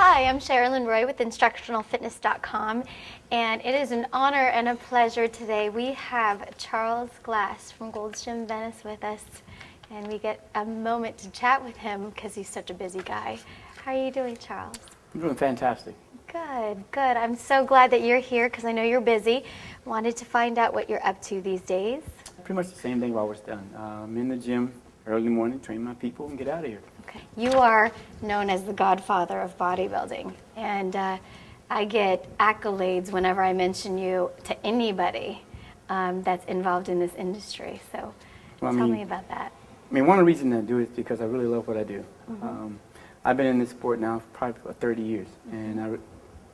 Hi, I'm Sherilyn Roy with InstructionalFitness.com, and it is an honor and a pleasure today. We have Charles Glass from Gold's Gym Venice with us, and we get a moment to chat with him because he's such a busy guy. How are you doing, Charles? I'm doing fantastic. Good, good. I'm so glad that you're here because I know you're busy. Wanted to find out what you're up to these days. Pretty much the same thing while we're done. I'm in the gym early morning, train my people, and get out of here. Okay. You are known as the godfather of bodybuilding, and I get accolades whenever I mention you to anybody that's involved in this industry. So tell me about that. I mean, one of the reasons I do it is because I really love what I do. Mm-hmm. I've been in this sport now for probably about 30 years, and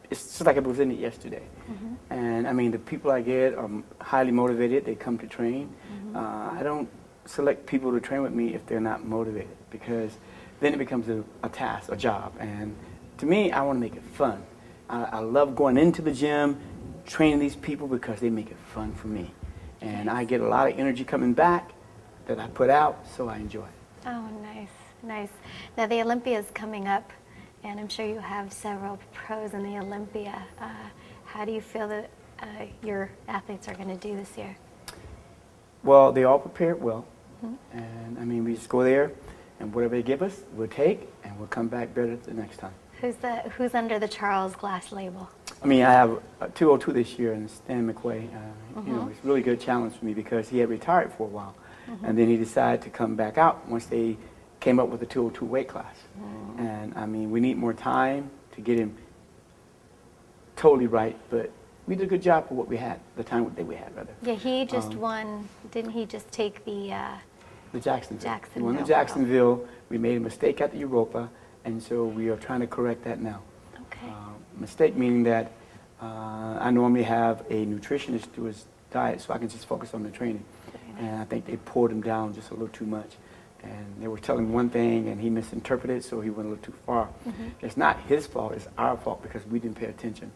it's just like I was in it yesterday. Mm-hmm. And I mean, the people I get are highly motivated. They come to train. Mm-hmm. I don't select people to train with me if they're not motivated, because then it becomes a task, a job. And to me, I want to make it fun. I love going into the gym, training these people because they make it fun for me. And I get a lot of energy coming back that I put out, so I enjoy it. Oh, nice, nice. Now the Olympia is coming up, and I'm sure you have several pros in the Olympia. How do you feel that your athletes are going to do this year? Well, they all prepared well. Mm-hmm. And I mean, we just go there, and whatever they give us, we'll take, and we'll come back better the next time. Who's under the Charles Glass label? I mean, I have a 202 this year, and Stan McQuay. You know, it's a really good challenge for me because he had retired for a while, and then he decided to come back out once they came up with the 202 weight class. And I mean, we need more time to get him totally right, but we did a good job for what we had, the time that we had, rather. Yeah, he just won. Didn't he just take the Jacksonville. Jacksonville. We won the Jacksonville. We made a mistake at the Europa, and so we are trying to correct that now. Okay. Mistake meaning that I normally have a nutritionist do his diet so I can just focus on the training. And I think they pulled him down just a little too much. And they were telling him one thing, and he misinterpreted, so he went a little too far. It's not his fault, it's our fault because we didn't pay attention.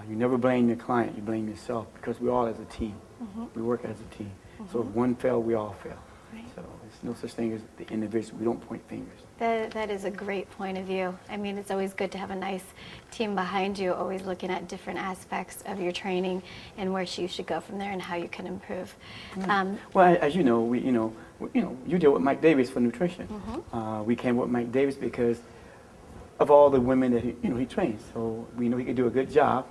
You never blame your client, you blame yourself, because we're all as a team. We work as a team. So if one fail, we all fail. Right. So there's no such thing as the individual. We don't point fingers. That is a great point of view. I mean, it's always good to have a nice team behind you, always looking at different aspects of your training and where you should go from there and how you can improve. Well, as you know, you deal with Mike Davis for nutrition. We came with Mike Davis because of all the women that he trains. So we know he can do a good job,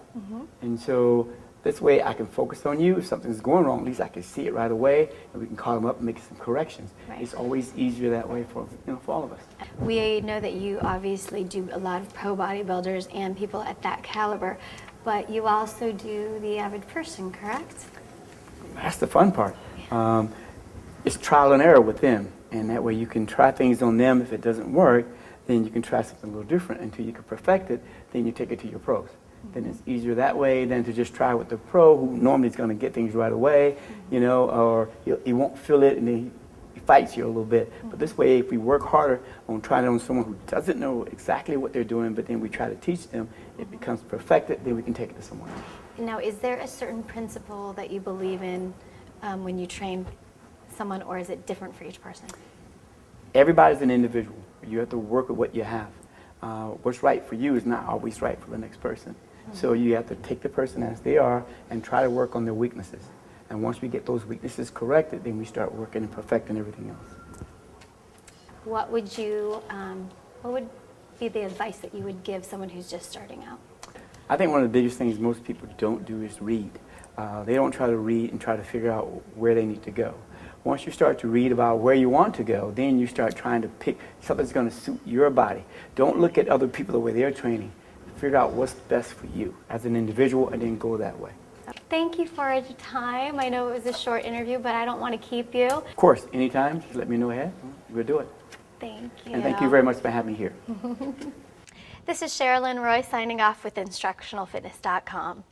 and so this way I can focus on you. If something's going wrong, at least I can see it right away, and we can call them up and make some corrections. Right. It's always easier that way for all of us. We know that you obviously do a lot of pro bodybuilders and people at that caliber, but you also do the average person, correct? That's the fun part. It's trial and error with them, and that way you can try things on them. If it doesn't work, then you can try something a little different until you can perfect it. Then you take it to your pros. Then it's easier that way than to just try with the pro who normally is going to get things right away, or he won't feel it and then he fights you a little bit. But this way, if we work harder on trying it on someone who doesn't know exactly what they're doing, but then we try to teach them, it becomes perfected, then we can take it to someone else. Now, is there a certain principle that you believe in when you train someone, or is it different for each person? Everybody's an individual. You have to work with what you have. What's right for you is not always right for the next person. So you have to take the person as they are and try to work on their weaknesses. And once we get those weaknesses corrected, then we start working and perfecting everything else. What would be the advice that you would give someone who's just starting out? I think one of the biggest things most people don't do is read. They don't try to read and try to figure out where they need to go. Once you start to read about where you want to go, then you start trying to pick something that's going to suit your body. Don't look at other people the way they're training. Figure out what's best for you as an individual and then go that way. Thank you for your time. I know it was a short interview, but I don't want to keep you. Of course, anytime, just let me know ahead. We'll do it. Thank you. And thank you very much for having me here. This is Sherilyn Roy signing off with InstructionalFitness.com.